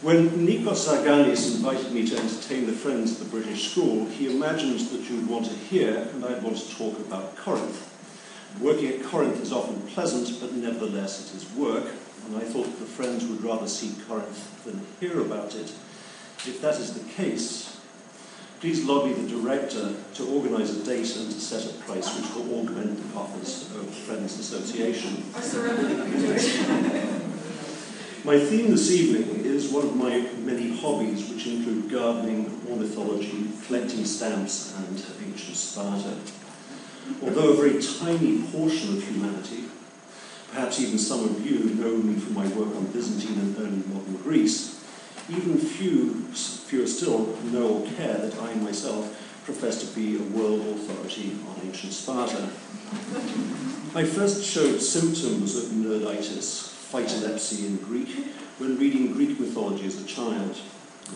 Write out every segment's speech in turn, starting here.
When Nikos Aganis invited me to entertain the friends at the British school, he imagined that you'd want to hear and I'd want to talk about Corinth. Working at Corinth is often pleasant, but nevertheless it is work, and I thought that the friends would rather see Corinth than hear about it. If that is the case, please lobby the director to organise a date and to set a price which will augment the offers of the Friends Association. My theme this evening is one of my many hobbies, which include gardening, ornithology, collecting stamps, and ancient Sparta. Although a very tiny portion of humanity, perhaps even some of you know me from my work on Byzantine and early modern Greece, even fewer still know or care that I myself profess to be a world authority on ancient Sparta. I first showed symptoms of nerditis, phytolepsy in Greek, when reading Greek mythology as a child.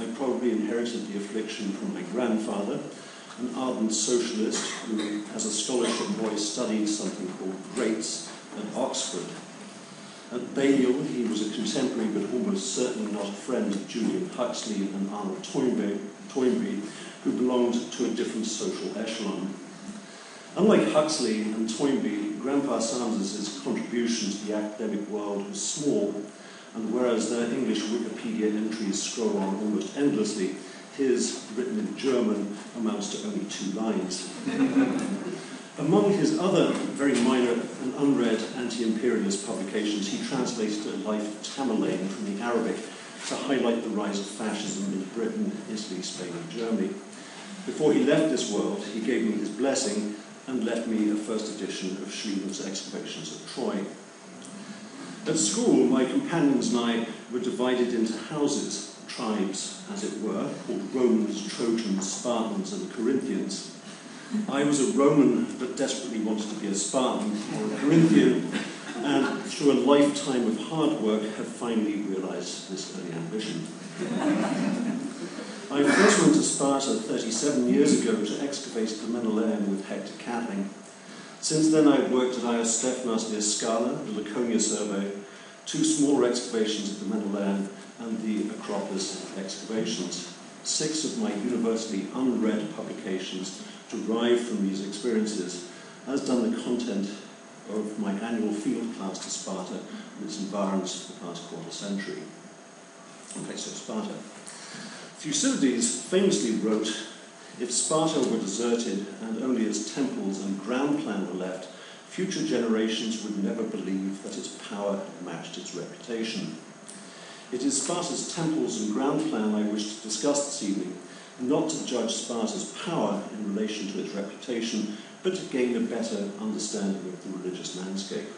I probably inherited the affliction from my grandfather, an ardent socialist who, as a scholarship boy, studied something called Greats at Oxford. At Balliol, he was a contemporary, but almost certainly not a friend of Julian Huxley and Arnold Toynbee, who belonged to a different social echelon. Unlike Huxley and Toynbee, Grandpa Sanders' contribution to the academic world was small, and whereas their English Wikipedia entries scroll on almost endlessly, his, written in German, amounts to only 2 lines. Among his other very minor and unread anti-imperialist publications, he translated A Life of Tamerlane from the Arabic to highlight the rise of fascism in Britain, Italy, Spain, and Germany. Before he left this world, he gave me his blessing and left me a first edition of Schliebann's Excavations at Troy. At school, my companions and I were divided into houses, tribes, as it were, called Romans, Trojans, Spartans, and Corinthians. I was a Roman, but desperately wanted to be a Spartan or a Corinthian, and through a lifetime of hard work have finally realised this early ambition. I first went to Sparta 37 years ago to excavate the Menelaeum with Hector Catling. Since then I've worked at Ios Stephanos near Scala, the Laconia survey, 2 smaller excavations at the Menelaeum, and the Acropolis excavations. 6 of my university unread publications derive from these experiences, as done the content of my annual field class to Sparta and its environs for the past quarter century. Okay, so Sparta. Thucydides famously wrote, "If Sparta were deserted and only its temples and ground plan were left, future generations would never believe that its power matched its reputation." It is Sparta's temples and ground plan I wish to discuss this evening, not to judge Sparta's power in relation to its reputation, but to gain a better understanding of the religious landscape.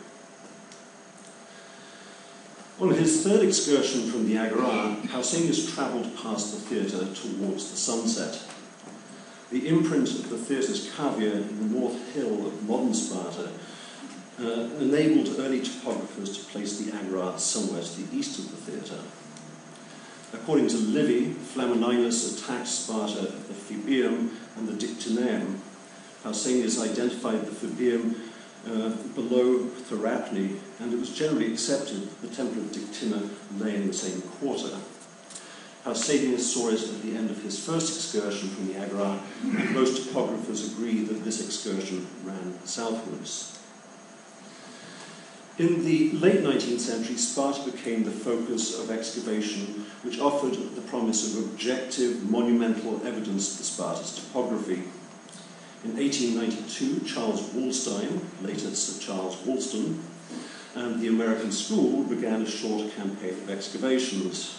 On his third excursion from the Agora, Pausanias travelled past the theatre towards the sunset. The imprint of the theatre's cavea in the north hill of modern Sparta enabled early topographers to place the Agora somewhere to the east of the theatre. According to Livy, Flamininus attacked Sparta at the Phoebeum and the Dictyneum. Pausanias identified the Phoebeum below Therapne, and it was generally accepted that the temple of Dictynna lay in the same quarter. Pausanias saw it at the end of his first excursion from the Agora, and most topographers agree that this excursion ran southwards. In the late 19th century, Sparta became the focus of excavation, which offered the promise of objective, monumental evidence to Sparta's topography. In 1892, Charles Wallstein, later Sir Charles Woolston, and the American School began a short campaign of excavations.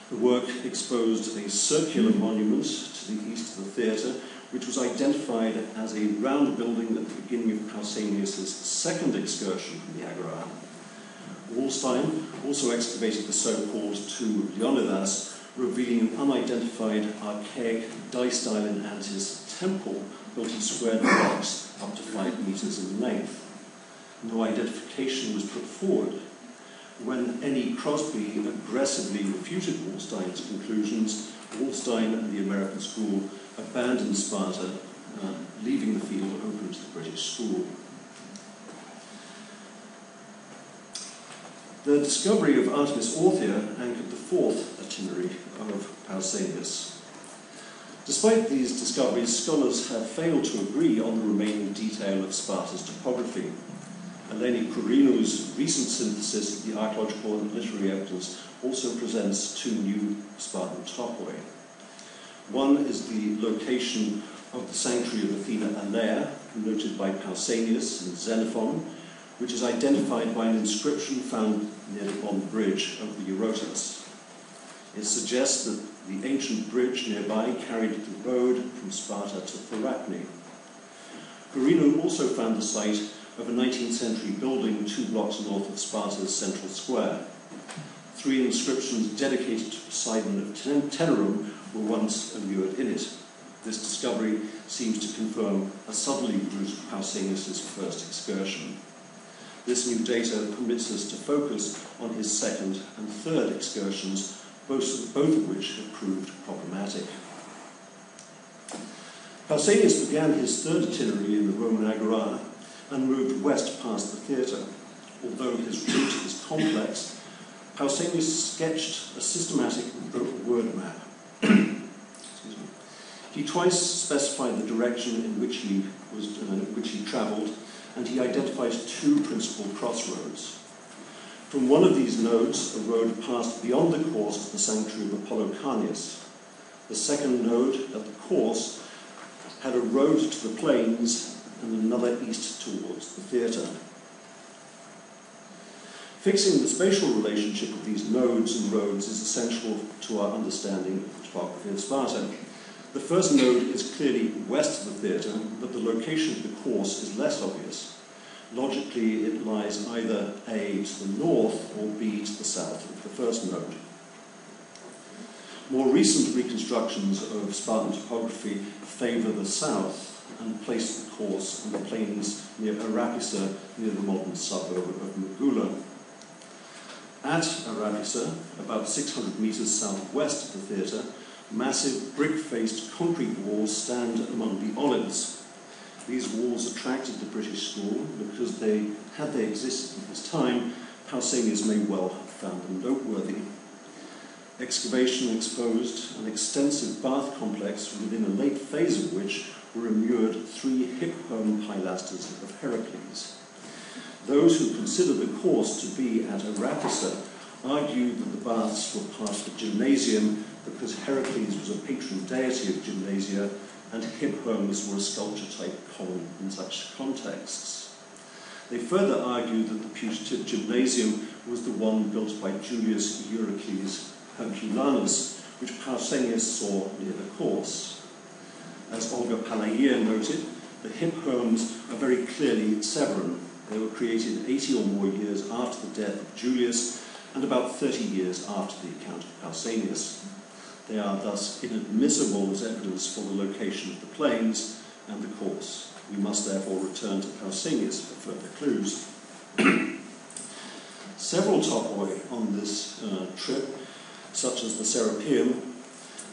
The work exposed a circular monument to the east of the theatre, which was identified as a round building at the beginning of Pausanias' second excursion from the Agora. Wallstein also excavated the so-called Tu Leonidas, revealing an unidentified archaic distyle in Antis temple built in squared blocks up to 5 meters in length. No identification was put forward. When N.E. Crosby aggressively refuted Wallstein's conclusions, Wallstein and the American School abandoned Sparta, leaving the field open to the British School. The discovery of Artemis Orthia anchored the fourth itinerary of Pausanias. Despite these discoveries, scholars have failed to agree on the remaining detail of Sparta's topography. Eleni Kourinou's recent synthesis of the archaeological and literary evidence also presents two new Spartan topoi. One is the location of the sanctuary of Athena Alea, noted by Pausanias and Xenophon, which is identified by an inscription found on the bridge of the Eurotas. It suggests that the ancient bridge nearby carried the road from Sparta to Therapne. Kourinou also found the site of a 19th century building 2 blocks north of Sparta's central square. 3 inscriptions dedicated to Poseidon of Tenerum were once immured in it. This discovery seems to confirm a southerly route of Pausanias' first excursion. This new data permits us to focus on his second and third excursions, both of which have proved problematic. Pausanias began his third itinerary in the Roman Agora and moved west past the theatre. Although his route is complex, Pausanias sketched a systematic word map. He twice specified the direction in which he travelled, and he identified 2 principal crossroads. From one of these nodes, a road passed beyond the course to the sanctuary of Apollo Carneus. The second node at the course had a road to the plains and another east towards the theatre. Fixing the spatial relationship of these nodes and roads is essential to our understanding of the topography of Sparta. The first node is clearly west of the theatre, but the location of the course is less obvious. Logically, it lies either A to the north or B to the south of the first node. More recent reconstructions of Spartan topography favour the south and place the course on the plains near Arapisa, near the modern suburb of Megula. At Arapisa, about 600 metres southwest of the theatre, massive brick-faced concrete walls stand among the olives. These walls attracted the British school because had they existed at this time, Pausanias may well have found them noteworthy. Excavation exposed an extensive bath complex within a late phase of which were immured 3 hip-home pilasters of Heracles. Those who consider the course to be at Arapisa argued that the baths were part of the gymnasium because Heracles was a patron deity of gymnasia and hip-homes were a sculpture-type common in such contexts. They further argued that the putative gymnasium was the one built by Julius Eurycles Herculanus, which Pausanias saw near the course. As Olga Panagia noted, the hip-homes are very clearly Severan. They were created 80 or more years after the death of Julius and about 30 years after the account of Pausanias. They are thus inadmissible as evidence for the location of the plains and the course. We must therefore return to Pausanias for further clues. Several topoi on this trip, such as the Serapeum,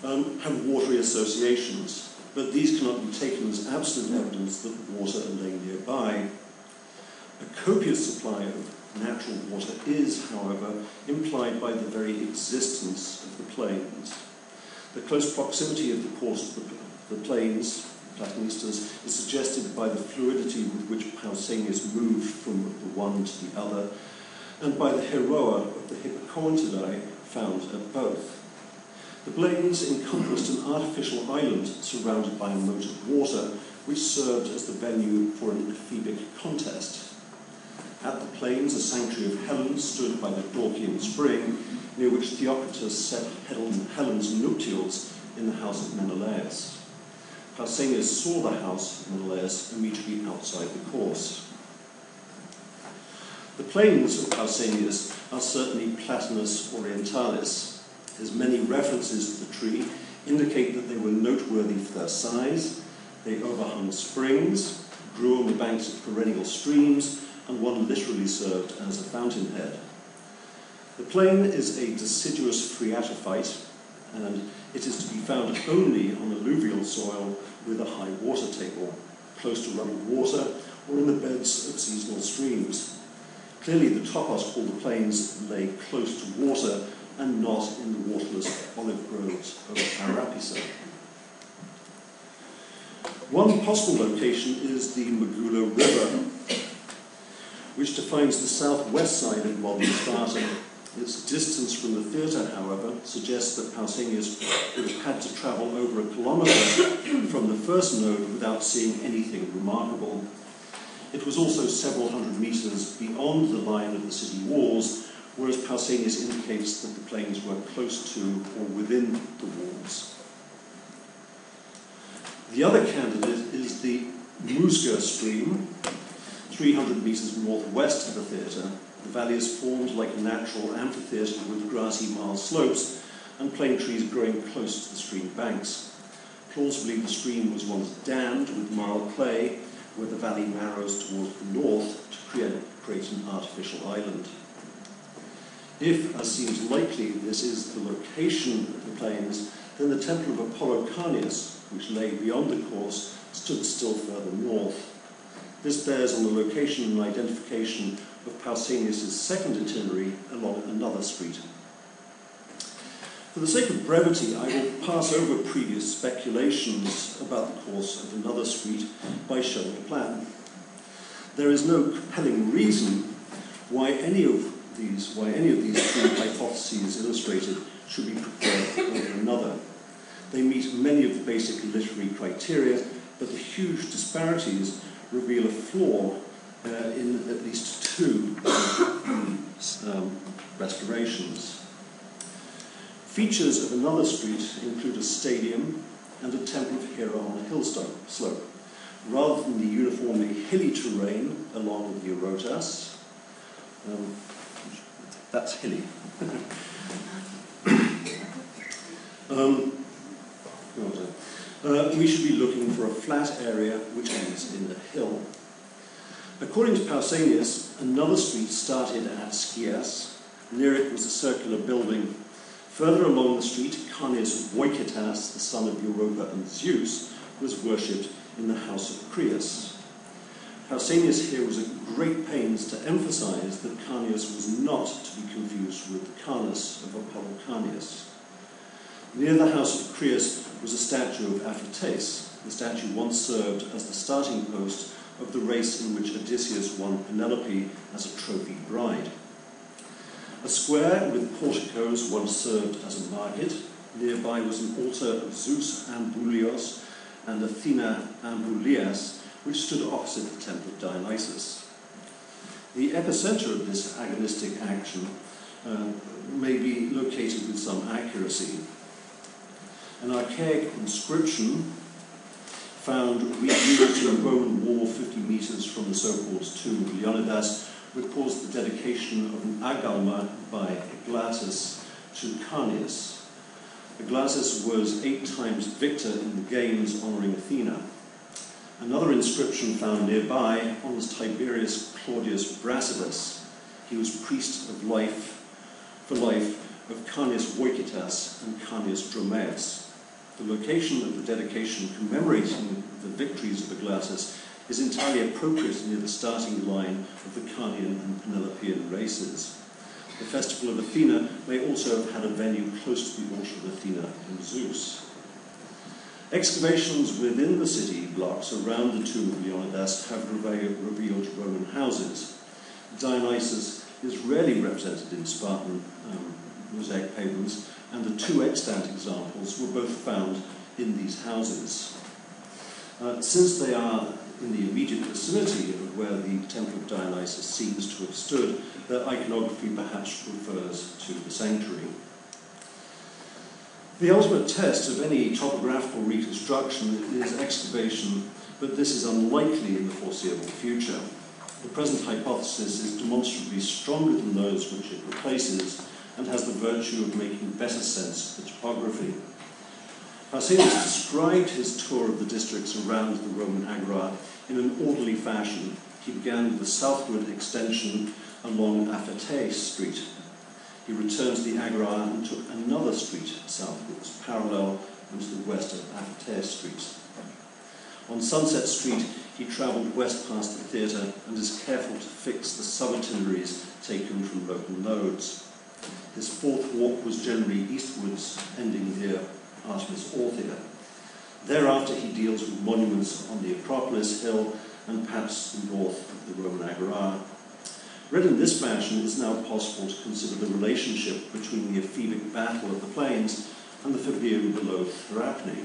have watery associations, but these cannot be taken as absolute evidence that water lay nearby. A copious supply of natural water is, however, implied by the very existence of the plains. The close proximity of the course of the plains, Platonistas, is suggested by the fluidity with which Pausanias moved from the one to the other, and by the heroa of the Hippocoontidae found at both. The plains encompassed an artificial island surrounded by a moat of water, which served as the venue for an ephebic contest. At the plains, a sanctuary of Helen stood by the Dorcian spring, near which Theocritus set Helen's nuptials in the house of Menelaus. Pausanias saw the house of Menelaus immediately outside the course. The plains of Pausanias are certainly Platanus Orientalis. His many references to the tree indicate that they were noteworthy for their size. They overhung springs, grew on the banks of perennial streams, and one literally served as a fountainhead. The plain is a deciduous phreatophyte, and it is to be found only on alluvial soil with a high water table, close to running water, or in the beds of seasonal streams. Clearly the topos called the plains lay close to water and not in the waterless olive groves of Arapisa. One possible location is the Magula River, which defines the southwest side of modern Sparta. Its distance from the theatre, however, suggests that Pausanias would have had to travel over a kilometre from the first node without seeing anything remarkable. It was also several hundred metres beyond the line of the city walls, whereas Pausanias indicates that the plains were close to or within the walls. The other candidate is the Musga stream, 300 metres northwest of the theatre. The valley is formed like a natural amphitheatre with grassy marl slopes and plane trees growing close to the stream banks. Plausibly, the stream was once dammed with marl clay, where the valley narrows towards the north to create an artificial island. If, as seems likely, this is the location of the plains, then the temple of Apollo Carneus, which lay beyond the course, stood still further north. This bears on the location and identification of Pausanias' second itinerary along another street. For the sake of brevity, I will pass over previous speculations about the course of another street by showing a plan. There is no compelling reason why any of these three hypotheses illustrated should be preferred over another. They meet many of the basic literary criteria, but the huge disparities reveal a flaw in at least two restorations. Features of another street include a stadium and a temple of Hera on a hill slope, rather than the uniformly hilly terrain along the Eurotas. That's hilly. We should be looking for a flat area which ends in a hill. According to Pausanias, another street started at Skias. Near it was a circular building. Further along the street, Carneus Voikitas, the son of Europa and Zeus, was worshipped in the house of Creus. Pausanias here was at great pains to emphasize that Carneus was not to be confused with the Carnus of Apollo Carneus. Near the house of Creus was a statue of Aphates. The statue once served as the starting post of the race in which Odysseus won Penelope as a trophy bride. A square with porticos once served as a market. Nearby was an altar of Zeus Ambulios and Athena Ambulias, which stood opposite the temple of Dionysus. The epicenter of this agonistic action may be located with some accuracy. An archaic inscription found reused in a Roman wall 50 metres from the so-called tomb of Leonidas records the dedication of an agalma by Aglatus to Carneus. Aglatus was 8 times victor in the games honouring Athena. Another inscription found nearby honours Tiberius Claudius Brasidas. He was priest of life for life of Carneus Voikitas and Carneus Dromaeus. The location of the dedication commemorating the victories of Aglatus is entirely appropriate near the starting line of the Carnian and Penelopean races. The festival of Athena may also have had a venue close to the altar of Athena and Zeus. Excavations within the city blocks around the tomb of Leonidas have revealed Roman houses. Dionysus is rarely represented in Spartan mosaic pavements, and the 2 extant examples were both found in these houses. Since they are in the immediate vicinity of where the temple of Dionysus seems to have stood, their iconography perhaps refers to the sanctuary. The ultimate test of any topographical reconstruction is excavation, but this is unlikely in the foreseeable future. The present hypothesis is demonstrably stronger than those which it replaces, and has the virtue of making better sense of the topography. Pausanias described his tour of the districts around the Roman Agora in an orderly fashion. He began with the southward extension along Aphates Street. He returned to the Agora and took another street southwards, parallel and to the west of Aphates Street. On Sunset Street, he travelled west past the theatre and is careful to fix the sub-itineraries taken from local nodes. His fourth walk was generally eastwards, ending near Artemis Orthia. Thereafter he deals with monuments on the Acropolis Hill and perhaps north of the Roman Agora. Read in this fashion, it is now possible to consider the relationship between the ephebic battle of the plains and the Fabium below Therapne.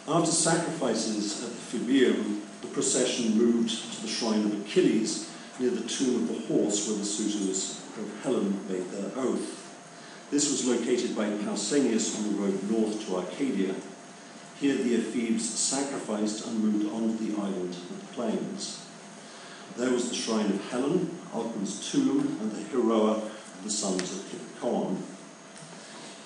After sacrifices at the Fabium, the procession moved to the shrine of Achilles near the tomb of the horse where the suitors of Helen made their oath. This was located by Pausanias on the road north to Arcadia. Here the Ephebes sacrificed and moved on to the island of the plains. There was the shrine of Helen, Alcuin's tomb, and the Heroa of the sons of Hippicon.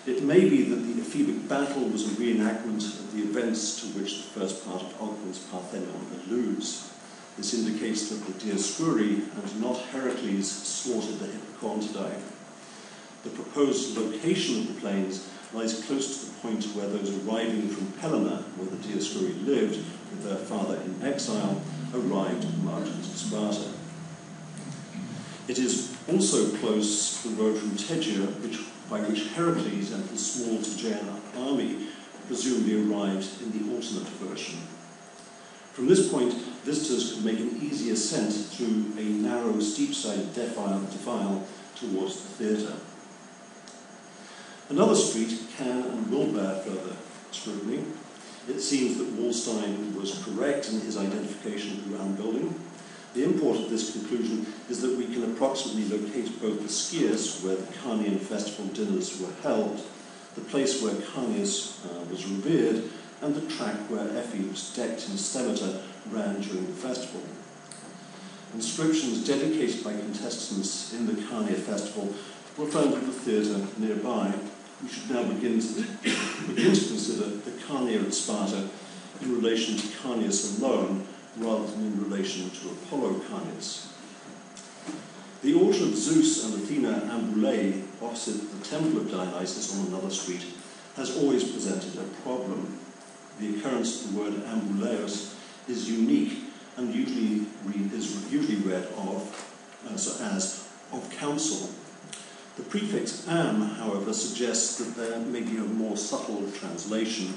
It may be that the ephebic battle was a reenactment of the events to which the first part of Alcuin's Parthenon alludes. This indicates that the Dioscuri and not Heracles slaughtered the Hippocontidae. The proposed location of the plains lies close to the point where those arriving from Helena, where the Dioscuri lived with their father in exile, arrived at the mountains of Sparta. It is also close to the road from Tegea, by which Heracles and his small Tegean army presumably arrived in the alternate version. From this point, visitors could make an easy ascent through a narrow, steep-sided defile towards the theatre. Another street can and will bear further scrutiny. It seems that Wallstein was correct in his identification of the round building. The import of this conclusion is that we can approximately locate both the Skias, where the Carnian festival dinners were held, the place where Carnius was revered, and the track where Ephebes, decked in stemata, ran during the festival. Inscriptions dedicated by contestants in the Carnia festival were found at the theatre nearby. We should now begin to consider the Carnia at Sparta in relation to Carnius alone, rather than in relation to Apollo Carnius. The altar of Zeus and Athena Ambulae, opposite the temple of Dionysus on another street, has always presented a problem. The occurrence of the word Ambuleus is unique and usually read as of council. The prefix am, however, suggests that there may be a more subtle translation.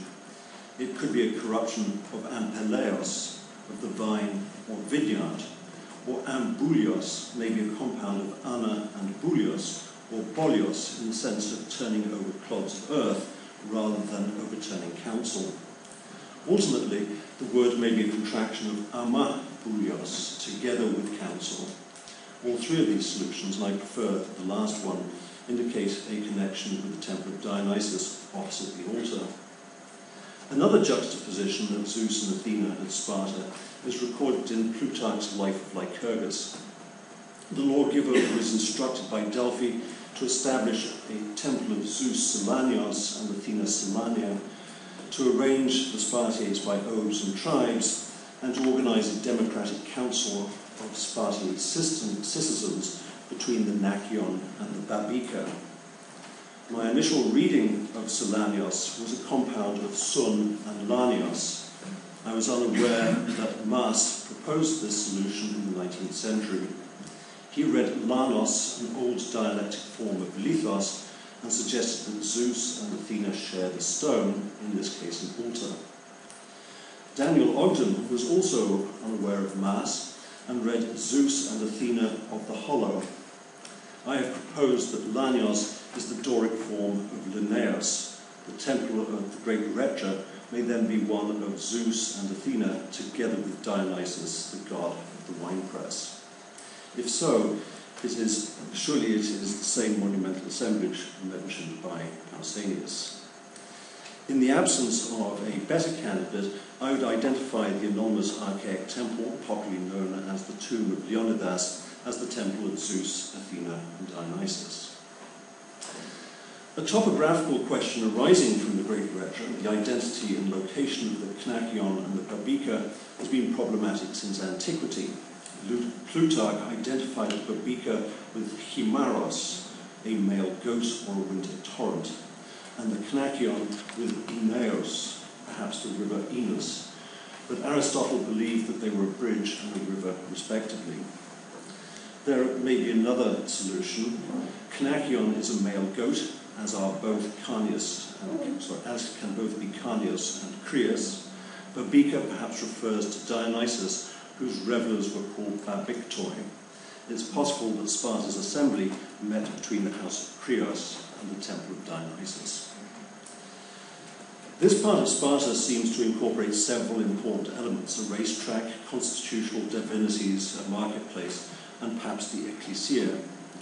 It could be a corruption of ampeleos, of the vine or vineyard, or ambulios may be a compound of ana and bulios, or bolios, in the sense of turning over clods of earth rather than overturning counsel. Ultimately, the word may be a contraction of ama bulios, together with counsel. All three of these solutions, and I prefer the last one, indicate a connection with the temple of Dionysus opposite the altar. Another juxtaposition of Zeus and Athena at Sparta is recorded in Plutarch's Life of Lycurgus. The lawgiver was instructed by Delphi to establish a temple of Zeus Selanios and Athena Selania, to arrange the Spartiates by odes and tribes, and to organize a democratic council of Spartiate citizens between the Nakion and the Babica. My initial reading of Selanios was a compound of Sun and Lanios. I was unaware that Mas proposed this solution in the 19th century. He read Lanos, an old dialectic form of Lithos, and suggested that Zeus and Athena share the stone, in this case an altar. Daniel Ogden was also unaware of Mas and read Zeus and Athena of the hollow. I have proposed that Lanios is the Doric form of Linnaeus. The temple of the great Rhetor may then be one of Zeus and Athena, together with Dionysus, the god of the winepress. If so, surely it is the same monumental assemblage mentioned by Pausanias. In the absence of a better candidate, I would identify the anonymous archaic temple, popularly known as the tomb of Leonidas, as the temple of Zeus, Athena, and Dionysus. A topographical question arising from the Great Rhetor, the identity and location of the Knakion and the Babica, has been problematic since antiquity. Plutarch identified the Babica with Chimaros, a male goat or a winter torrent, and the Knakion with Ineos, perhaps the river Enus, but Aristotle believed that they were a bridge and a river respectively. There may be another solution. Knakion is a male goat, as can both be Carneus and Creus. Babika perhaps refers to Dionysus, whose revellers were called Babictoi. It's possible that Sparta's assembly met between the house of Creus and the temple of Dionysus. This part of Sparta seems to incorporate several important elements: a racetrack, constitutional divinities, a marketplace, and perhaps the ecclesia.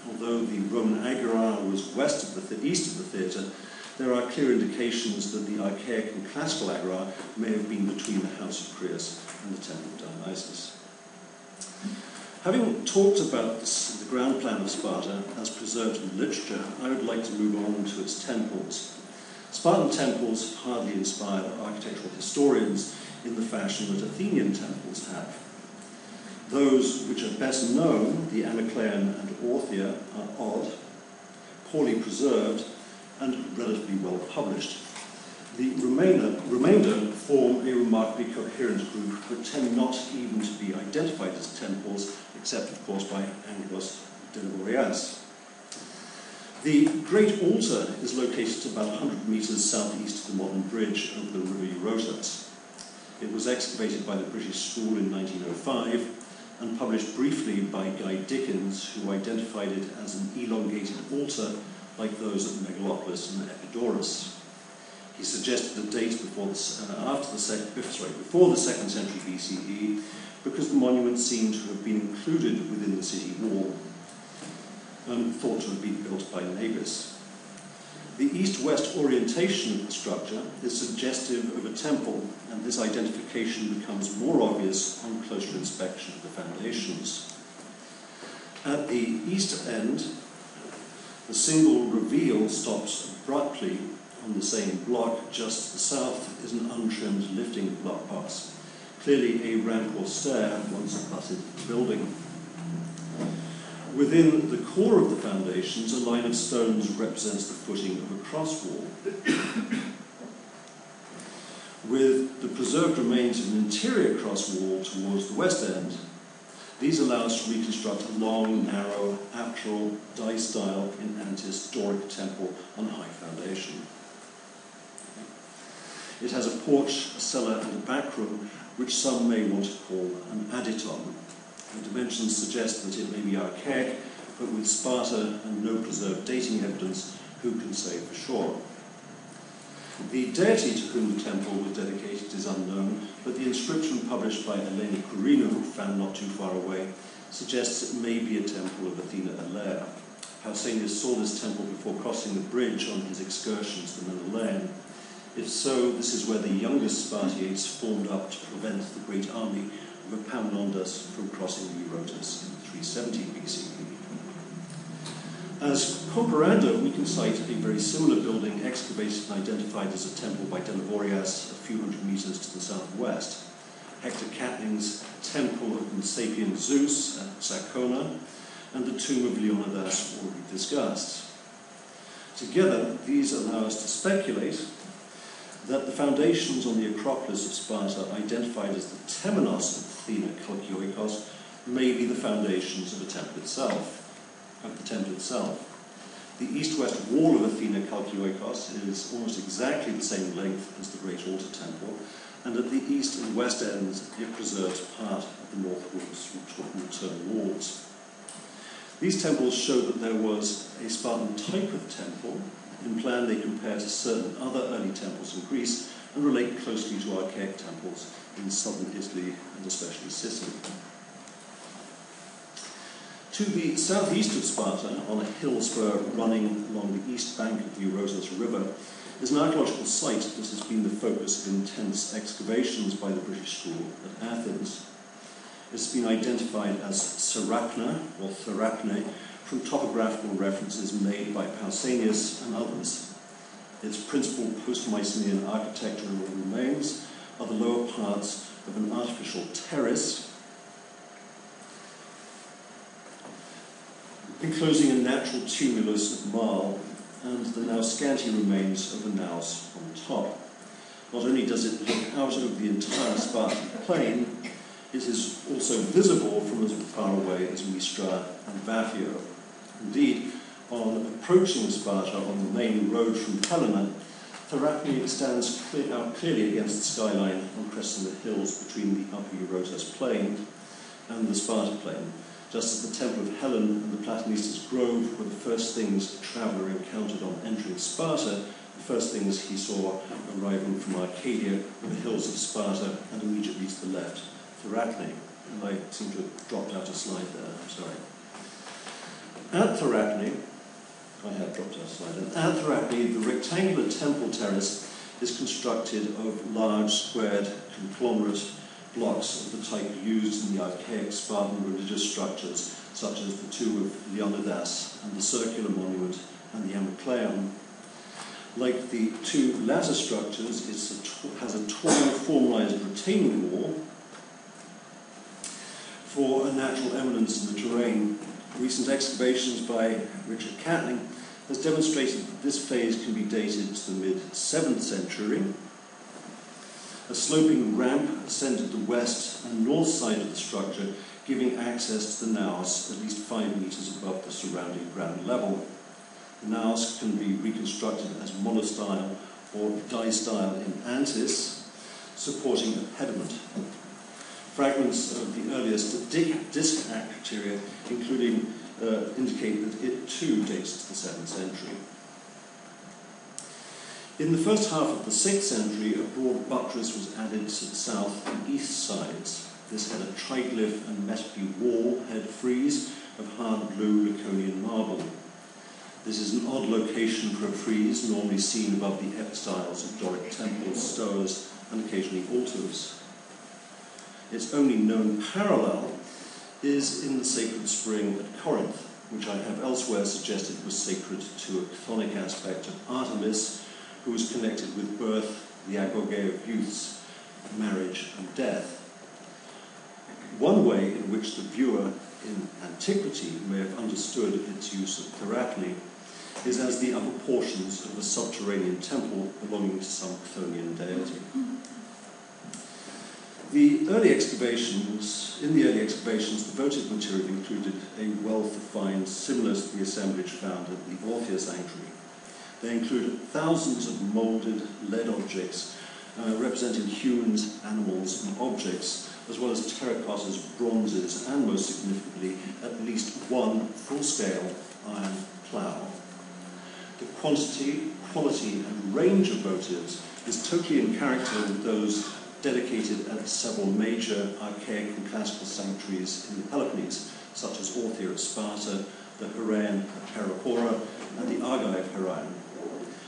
Although the Roman agora was east of the theatre, there are clear indications that the archaic and classical agora may have been between the house of Creus and the temple of Dionysus. Having talked about the ground plan of Sparta as preserved in literature, I would like to move on to its temples. Spartan temples hardly inspired architectural historians in the fashion that Athenian temples have. Those which are best known, the Amyclean and Orthia, are odd, poorly preserved, and relatively well published. The remainder form a remarkably coherent group, but tend not even to be identified as temples, except, of course, by Angelos Denevorias. The Great Altar is located about 100 metres southeast of the modern bridge over the river Eurotas. It was excavated by the British School in 1905 and published briefly by Guy Dickens, who identified it as an elongated altar like those at Megalopolis and Epidaurus. He suggested a date before the 2nd century BCE because the monument seemed to have been included within the city wall and thought to have been built by Nabis. The east-west orientation of the structure is suggestive of a temple, and this identification becomes more obvious on closer inspection of the foundations. At the east end, the single reveal stops abruptly on the same block. Just to the south is an untrimmed lifting block box, clearly a ramp or stair once abutted the building. Within the core of the foundations, a line of stones represents the footing of a cross wall. With the preserved remains of an interior cross wall towards the west end, these allow us to reconstruct a long, narrow, apteral, die-style in Antis Doric temple on a high foundation. It has a porch, a cellar, and a back room, which some may want to call an aditon. The dimensions suggest that it may be archaic, but with Sparta and no preserved dating evidence, who can say for sure? The deity to whom the temple was dedicated is unknown, but the inscription published by Eleni Kourinou, found not too far away, suggests it may be a temple of Athena Alea. Pausanias saw this temple before crossing the bridge on his excursions to Menelaean. If so, this is where the youngest Spartiates formed up to prevent the great army of Epaminondas from crossing the Eurotas in 370 BCE. As comparanda, we can cite a very similar building excavated and identified as a temple by Denevorias a few hundred metres to the southwest. Hector Catling's Temple of the Sapient Zeus at Sakona, and the tomb of Leonidas already discussed. Together, these allow us to speculate that the foundations on the Acropolis of Sparta, identified as the temenos of Athena Kalkioikos, may be the foundations of the temple itself. The east-west wall of Athena Kalkioikos is almost exactly the same length as the Great Altar Temple, and at the east and west ends it preserves part of the north walls, which will turn walls. These temples show that there was a Spartan type of temple. In plan, they compare to certain other early temples in Greece and relate closely to archaic temples in southern Italy and especially Sicily. To the southeast of Sparta, on a hill spur running along the east bank of the Eurotas River, is an archaeological site that has been the focus of intense excavations by the British School at Athens. It's been identified as Serapna or Therapne from topographical references made by Pausanias and others. Its principal post-Mycenaean architectural remains are the lower parts of an artificial terrace enclosing a natural tumulus of marl and the now scanty remains of a naos on top. Not only does it look out over the entire Spartan plain, it is also visible from as far away as Mistra and Vafio. Indeed, on approaching Sparta on the main road from Helena, Therapne stands out clearly against the skyline on crests of the hills between the Upper Eurotas plain and the Sparta plain, just as the Temple of Helen and the Platonistas Grove were the first things a traveller encountered on entering Sparta, the first things he saw arriving from Arcadia were the hills of Sparta and immediately to the left, Therapne. And I seem to have dropped out a slide there, I'm sorry. At Therapne, I have dropped out a slide. At Therapne, the rectangular temple terrace is constructed of large, squared, conglomerate blocks of the type used in the archaic Spartan religious structures, such as the tomb of Leonidas and the circular monument and the Amycleon. Like the two latter structures, it has a tall, formalized retaining wall for a natural eminence in the terrain. Recent excavations by Richard Catling has demonstrated that this phase can be dated to the mid-7th century. A sloping ramp ascended the west and north side of the structure, giving access to the naos at least 5 meters above the surrounding ground level. The naos can be reconstructed as monostyle or distyle in antis, supporting a pediment. Fragments of the earliest disc criteria, including indicate that it too dates to the 7th century. In the first half of the 6th century, a broad buttress was added to the south and east sides. This had a triglyph and metape wall head frieze of hard blue Laconian marble. This is an odd location for a frieze, normally seen above the epistyles of Doric temples, stoas, and occasionally altars. Its only known parallel is in the sacred spring at Corinth, which I have elsewhere suggested was sacred to a chthonic aspect of Artemis, who was connected with birth, the agoge of youths, marriage, and death. One way in which the viewer in antiquity may have understood its use of Therapne is as the upper portions of a subterranean temple belonging to some Chthonian deity. In the early excavations, the votive material included a wealth of finds similar to the assemblage found at the Orthia sanctuary. They included thousands of moulded lead objects representing humans, animals, and objects, as well as terracottas, bronzes, and most significantly, at least one full-scale iron plough. The quantity, quality, and range of votives is totally in character with those dedicated at several major archaic and classical sanctuaries in the Peloponnese, such as Orthia at Sparta, the Heraean at Peripora, and the Argive Heraean.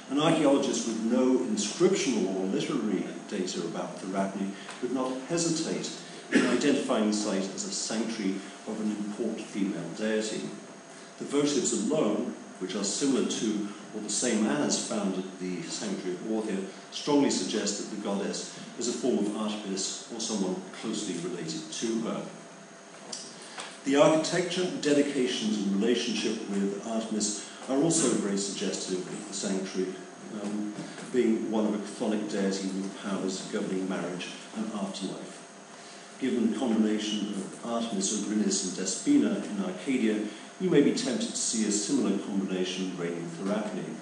An archaeologist with no inscriptional or literary data about Therapne would not hesitate in identifying the site as a sanctuary of an important female deity. The votives alone, which are similar to or the same as found at the sanctuary of Orthia, strongly suggest that the goddess is a form of Artemis or someone closely related to her. The architecture, dedications, and relationship with Artemis are also very suggestive of the sanctuary, being one of a chthonic deity with powers governing marriage and afterlife. Given the combination of Artemis, Ogrinis, and Despina in Arcadia, we may be tempted to see a similar combination reigning in Therapne.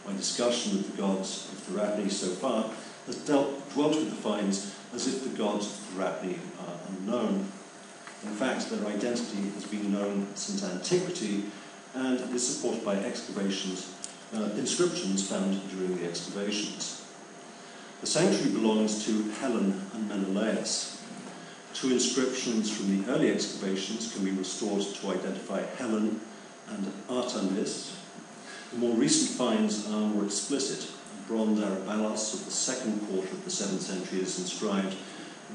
My discussion of the gods of Therapne so far has dwelt with the finds as if the gods of Therapne are unknown. In fact, their identity has been known since antiquity and is supported by inscriptions found during the excavations. The sanctuary belongs to Helen and Menelaus. 2 inscriptions from the early excavations can be restored to identify Helen and Artemis. The more recent finds are more explicit. A bronze Arabalos of the 2nd quarter of the 7th century is inscribed,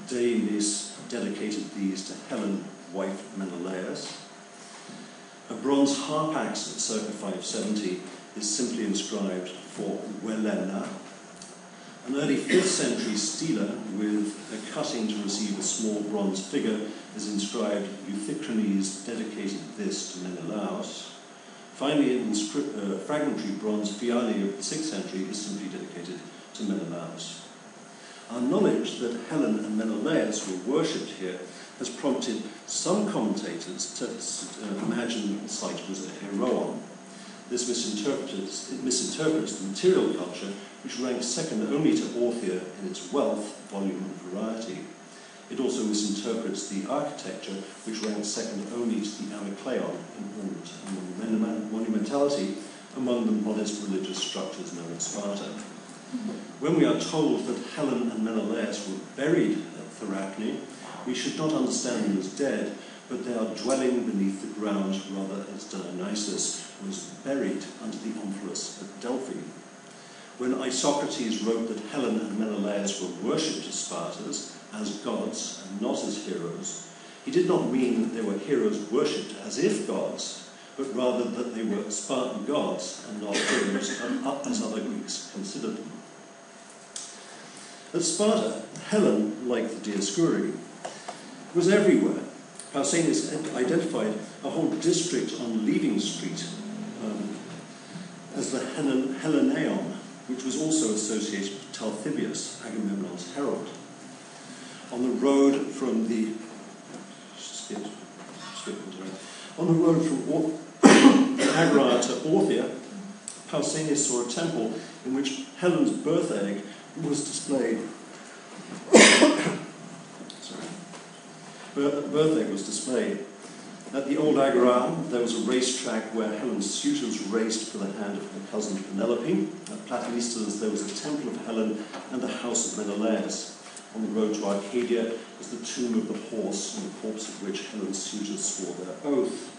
Deities dedicated these to Helen, wife of Menelaus. A bronze harpax at circa 570 is simply inscribed for Welena. An early 5th century stela with a cutting to receive a small bronze figure is inscribed, Euthycranes dedicated this to Menelaus. Finally, an fragmentary bronze fiale of the 6th century is simply dedicated to Menelaus. Our knowledge that Helen and Menelaus were worshipped here has prompted some commentators to imagine the site was a Heroon. This misinterprets the material culture, which ranks second only to Orthia in its wealth, volume and variety. It also misinterprets the architecture, which ranks second only to the Amycleon in ornament and monumentality among the modest religious structures known as Sparta. When we are told that Helen and Menelaus were buried at Therapne, we should not understand them as dead, but they are dwelling beneath the ground, rather as Dionysus was buried under the Omphalos at Delphi. When Isocrates wrote that Helen and Menelaus were worshipped as Spartans, as gods and not as heroes, he did not mean that they were heroes worshipped as if gods, but rather that they were Spartan gods and not heroes as other Greeks considered them. At Sparta, Helen, like the Dioscuri, was everywhere. Pausanias identified a whole district on Leaving Street as the Heleneon, which was also associated with Talthybius, Agamemnon's herald. On the road from Agra to Orthia, Pausanias saw a temple in which Helen's birth egg was displayed. Birth egg was displayed. At the old Agora, there was a racetrack where Helen's suitors raced for the hand of her cousin Penelope. At Platonistas, there was a temple of Helen and the house of Menelaus. On the road to Arcadia was the tomb of the horse, on the corpse of which Helen's suitors swore their oath.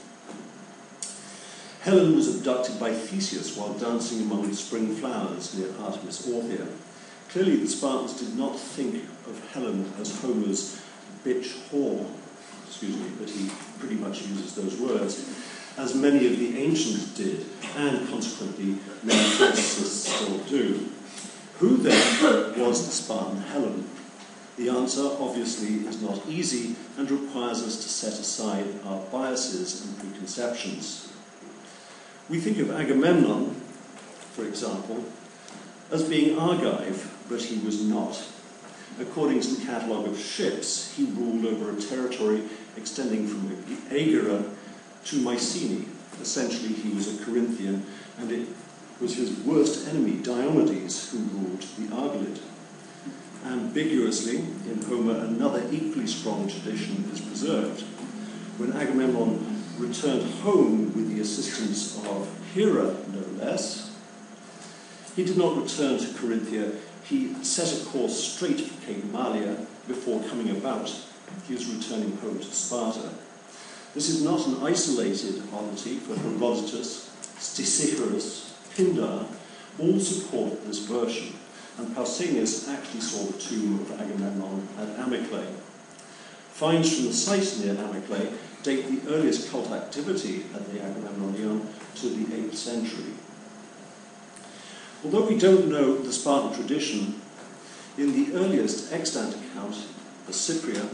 Helen was abducted by Theseus while dancing among the spring flowers near Artemis Orthia. Clearly, the Spartans did not think of Helen as Homer's bitch whore, but he pretty much uses those words, as many of the ancients did, and consequently many physicists still do. Who then was the Spartan Helen? The answer, obviously, is not easy and requires us to set aside our biases and preconceptions. We think of Agamemnon, for example, as being Argive, but he was not. According to the catalogue of ships, he ruled over a territory extending from Agora to Mycenae. Essentially, he was a Corinthian, and it was his worst enemy, Diomedes, who ruled the Argolid. Ambiguously, in Homer, another equally strong tradition is preserved. When Agamemnon returned home with the assistance of Hera, no less, he did not return to Corinthia. He set a course straight for Cape Malea before coming about. He was returning home to Sparta. This is not an isolated oddity, for Herodotus, Stesichorus, Pindar all support this version, and Pausanias actually saw the tomb of Agamemnon at Amyclae. Finds from the site near Amyclae date the earliest cult activity at the Agamemnonion to the 8th century. Although we don't know the Spartan tradition, in the earliest extant account, the Cypria,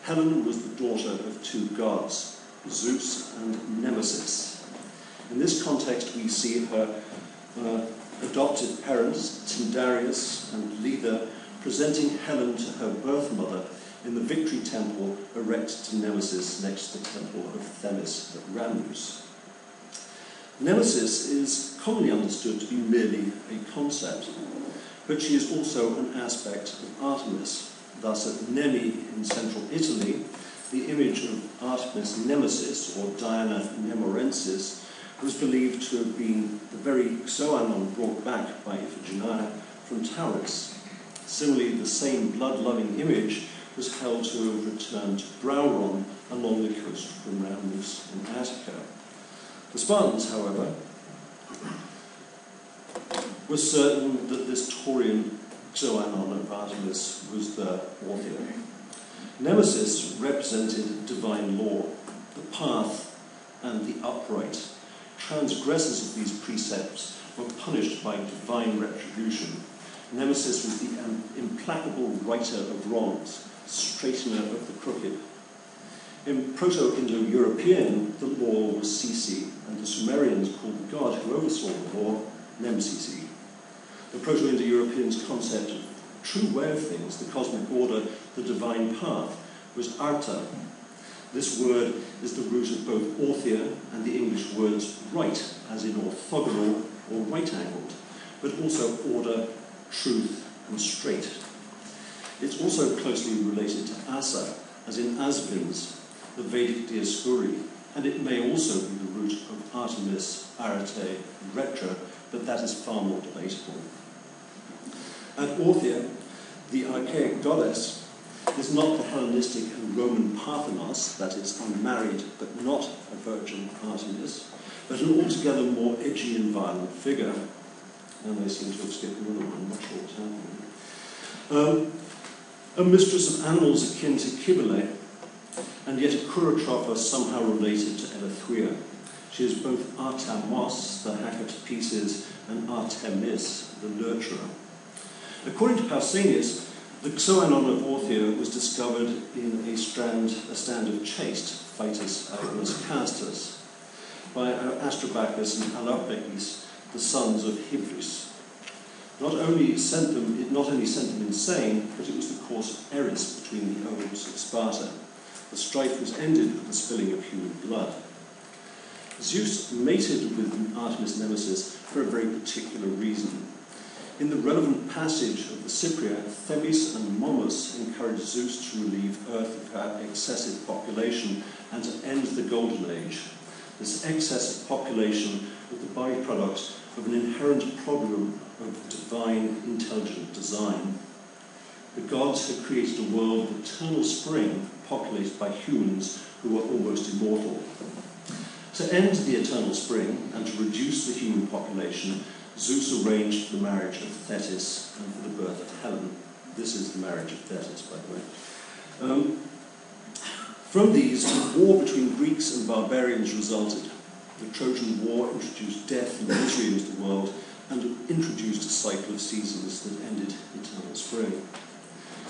Helen was the daughter of two gods, Zeus and Nemesis. In this context, we see her adopted parents, Tyndareus and Leda, presenting Helen to her birth mother in the Victory Temple erected to Nemesis next to the temple of Themis at Rhamnus. Nemesis is commonly understood to be merely a concept, but she is also an aspect of Artemis. Thus, at Nemi in central Italy, the image of Artemis Nemesis, or Diana Nemorensis, was believed to have been the very Xoanon brought back by Iphigenia from Tauris. Similarly, the same blood-loving image was held to have returned to Brauron along the coast from Rhamnus in Attica. The Spartans, however, were certain that this Taurian Xoanon of Artemis was the Orthia. Nemesis represented divine law, the path and the upright. Transgressors of these precepts were punished by divine retribution. Nemesis was the implacable righter of wrongs, straightener of the crooked. In Proto-Indo-European, the law was Sisi, and the Sumerians called the god who oversaw the law Nemsisi. The Proto-Indo-Europeans' concept of true way of things, the cosmic order, the divine path, was arta. This word is the root of both orthia and the English words right, as in orthogonal or right-angled, but also order, truth, and straight. It's also closely related to asa, as in Asvins, the Vedic Diaskuri, and it may also be the root of Artemis, Arete, and Retra, but that is far more debatable. At Orthia, the archaic goddess is not the Hellenistic and Roman Parthenos, that is, unmarried but not a virgin Artemis, but an altogether more edgy and violent figure. And they seem to have skipped another one, I'm not sure what's happening. A mistress of animals akin to Cybele, and yet a Kurotropha somehow related to Eleutheria. She is both Artamos, the hacker to pieces, and Artemis, the nurturer. According to Pausanias, the Xoanon of Orthia was discovered in a stand of chaste, Phytus Agonis Castus, by Astrobacus and Alarbechis, the sons of Hybris. Not only sent them insane, but it was the cause of Eris between the Odes of Sparta. The strife was ended with the spilling of human blood. Zeus mated with Artemis Nemesis for a very particular reason. In the relevant passage of the Cypria, Themis and Momus encouraged Zeus to relieve Earth of her excessive population and to end the Golden Age. This excess of population was the byproduct of an inherent problem of divine intelligent design. The gods had created a world of eternal spring populated by humans who were almost immortal. To end the eternal spring and to reduce the human population, Zeus arranged for the marriage of Thetis and for the birth of Helen. This is the marriage of Thetis, by the way. From these, a war between Greeks and barbarians resulted. The Trojan War introduced death and misery into the world and introduced a cycle of seasons that ended eternal spring.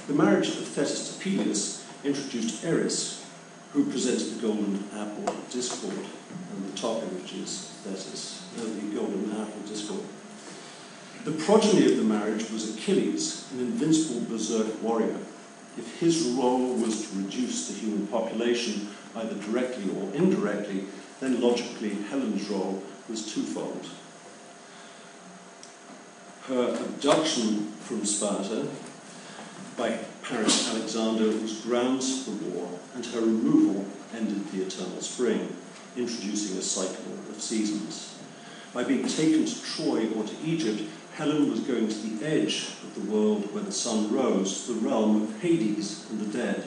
The marriage of Thetis to Peleus introduced Eris, who presented the golden apple of discord, and the top image is Thetis, the golden apple discord. The progeny of the marriage was Achilles, an invincible berserk warrior. If his role was to reduce the human population, either directly or indirectly, then logically Helen's role was twofold. Her abduction from Sparta by Paris Alexander was grounds for the war, and her removal ended the eternal spring, introducing a cycle of seasons. By being taken to Troy or to Egypt, Helen was going to the edge of the world where the sun rose, the realm of Hades and the dead.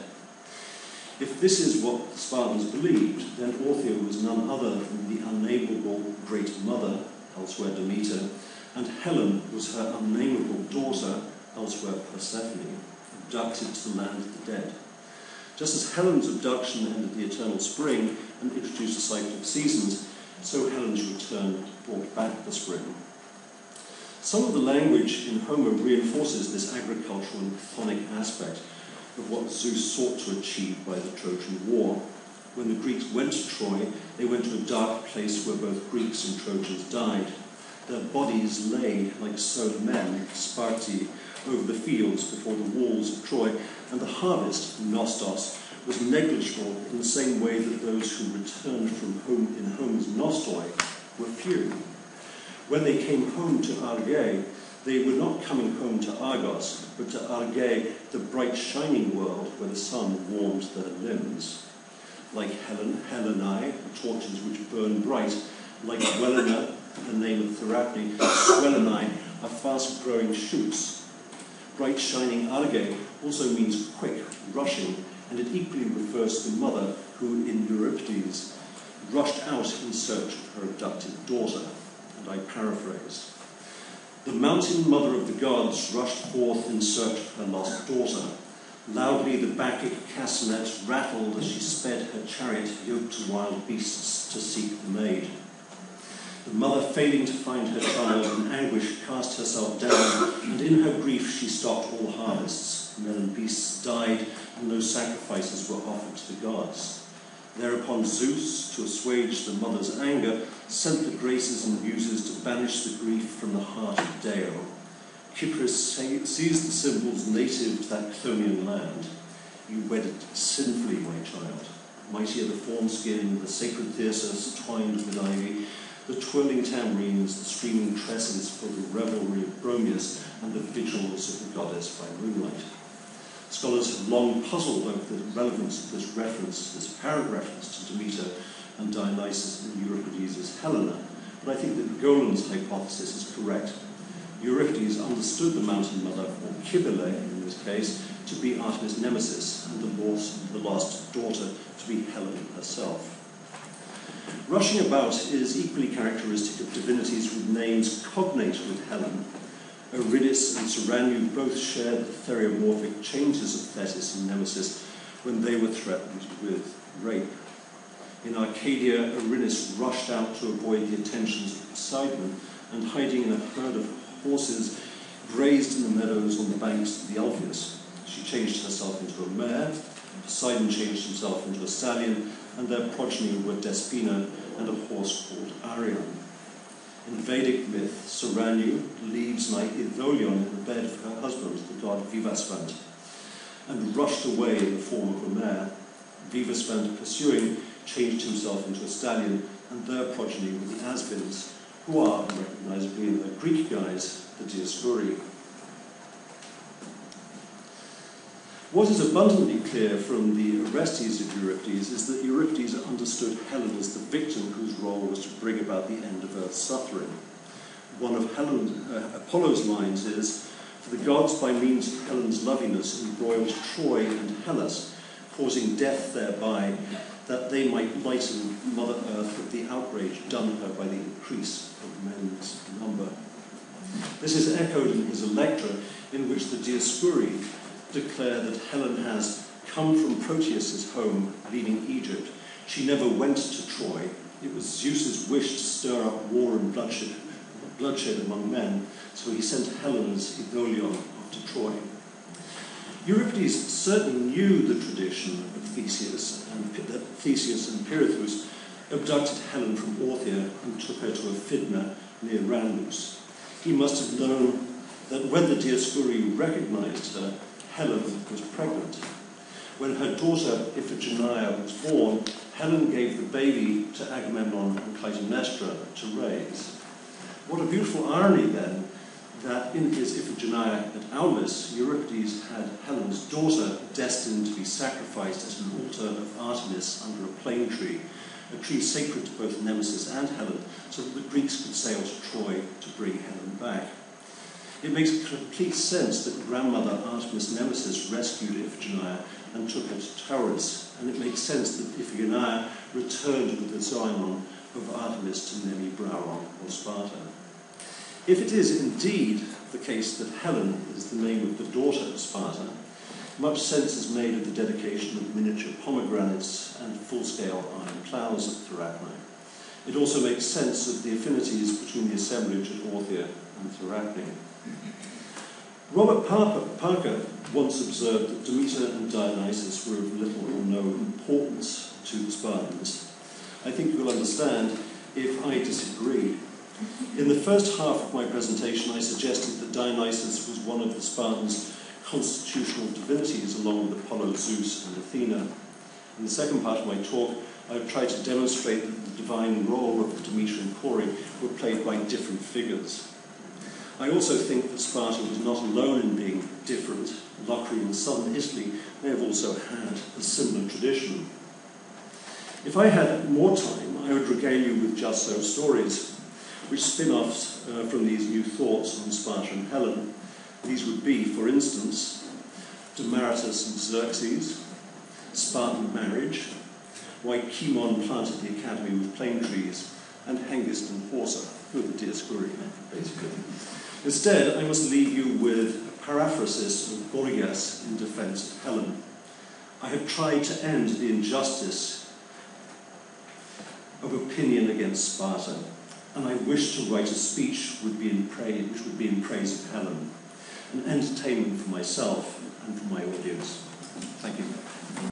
If this is what the Spartans believed, then Orthia was none other than the unnameable Great Mother, elsewhere Demeter, and Helen was her unnameable daughter, elsewhere Persephone, abducted to the land of the dead. Just as Helen's abduction ended the eternal spring and introduced a cycle of seasons, so Helen's return brought back the spring. Some of the language in Homer reinforces this agricultural and chthonic aspect of what Zeus sought to achieve by the Trojan War. When the Greeks went to Troy, they went to a dark place where both Greeks and Trojans died. Their bodies lay like sown men, Sparti, over the fields before the walls of Troy, and the harvest, nostos, was negligible in the same way that those who returned from home in Homer's nostoi were few. When they came home to Arge, they were not coming home to Argos, but to Arge, the bright shining world where the sun warmed their limbs. Like Helen, Helenae, torches which burn bright, like Welena, the name of Therapne, Swelenae are fast-growing shoots. Bright shining Arge also means quick, rushing, and it equally refers to the mother who, in Euripides, rushed out in search of her abducted daughter. And I paraphrase. The mountain mother of the gods rushed forth in search of her lost daughter. Loudly the Bacchic castanet rattled as she sped her chariot yoked to wild beasts to seek the maid. The mother, failing to find her child, in anguish cast herself down, and in her grief she stopped all harvests. Men and beasts died, and no sacrifices were offered to the gods. Thereupon Zeus, to assuage the mother's anger, sent the Graces and Muses to banish the grief from the heart of Deo. Cypris sees the symbols native to that Chthonian land. You wedded sinfully, my child. Mighty are the fawn skin, the sacred thyrsus twined with ivy, the twirling tambourines, the streaming tresses for the revelry of Bromius, and the vigils of the goddess by moonlight. Scholars have long puzzled over the relevance of this apparent reference to Demeter and Dionysus in Euripides' Helena, but I think that Golan's hypothesis is correct. Euripides understood the mountain mother, or Cybele in this case, to be Artemis' nemesis, and the lost daughter to be Helen herself. Rushing about is equally characteristic of divinities with names cognate with Helen. Erinnys and Seranu both shared the theriomorphic changes of Thetis and Nemesis when they were threatened with rape. In Arcadia, Erinnys rushed out to avoid the attentions of Poseidon, and hiding in a herd of horses, grazed in the meadows on the banks of the Alpheus. She changed herself into a mare, Poseidon changed himself into a stallion, and their progeny were Despina and a horse called Arion. In Vedic myth, Seranu leaves Itholion in the bed of her husband, the god Vivasvant, and rushed away in the form of a mare. Vivasvant, pursuing, changed himself into a stallion, and their progeny were the Asvins, who are, unrecognizably in the Greek guise, the Dioscuri. What is abundantly clear from the Orestes of Euripides is that Euripides understood Helen as the victim whose role was to bring about the end of Earth's suffering. One of Apollo's lines is, "For the gods by means of Helen's loveliness embroiled Troy and Hellas, causing death thereby, that they might lighten Mother Earth of the outrage done her by the increase of men's number." This is echoed in his Electra, in which the Dioscuri declare that Helen has come from Proteus's home, leaving Egypt. She never went to Troy. It was Zeus's wish to stir up war and bloodshed among men, so he sent Helen as Itholion off to Troy. Euripides certainly knew the tradition of Theseus, and that Theseus and Pirithous abducted Helen from Orthia and took her to Aphidna near Rhamnus. He must have known that when the Dioscuri recognized her, Helen was pregnant. When her daughter Iphigenia was born, Helen gave the baby to Agamemnon and Clytemnestra to raise. What a beautiful irony, then, that in his Iphigenia at Aulis, Euripides had Helen's daughter destined to be sacrificed at an altar of Artemis under a plane tree, a tree sacred to both Nemesis and Helen, so that the Greeks could sail to Troy to bring Helen back. It makes complete sense that grandmother Artemis Nemesis rescued Iphigenia and took her to Tauris, and it makes sense that Iphigenia returned with the Zoinon of Artemis to Nemi-Brauron or Sparta. If it is indeed the case that Helen is the name of the daughter of Sparta, much sense is made of the dedication of miniature pomegranates and full-scale iron ploughs at Therapne. It also makes sense of the affinities between the assemblage at Orthia and Therapne. Robert Parker once observed that Demeter and Dionysus were of little or no importance to the Spartans. I think you will understand if I disagree. In the first half of my presentation, I suggested that Dionysus was one of the Spartans' constitutional divinities, along with Apollo, Zeus, and Athena. In the second part of my talk, I've tried to demonstrate that the divine role of Demeter and Kore were played by different figures. I also think that Sparta was not alone in being different. Locri in southern Italy may have also had a similar tradition. If I had more time, I would regale you with just so stories, which spin-offs from these new thoughts on Sparta and Helen. These would be, for instance, Demaratus and Xerxes, Spartan marriage, why Cimon planted the academy with plane trees, and Hengist and Horsa, who are the Dioscuri, basically. Instead, I must leave you with a paraphrasis of Gorgias in defense of Helen. I have tried to end the injustice of opinion against Sparta, and I wish to write a speech which would be in praise of Helen, an entertainment for myself and for my audience. Thank you.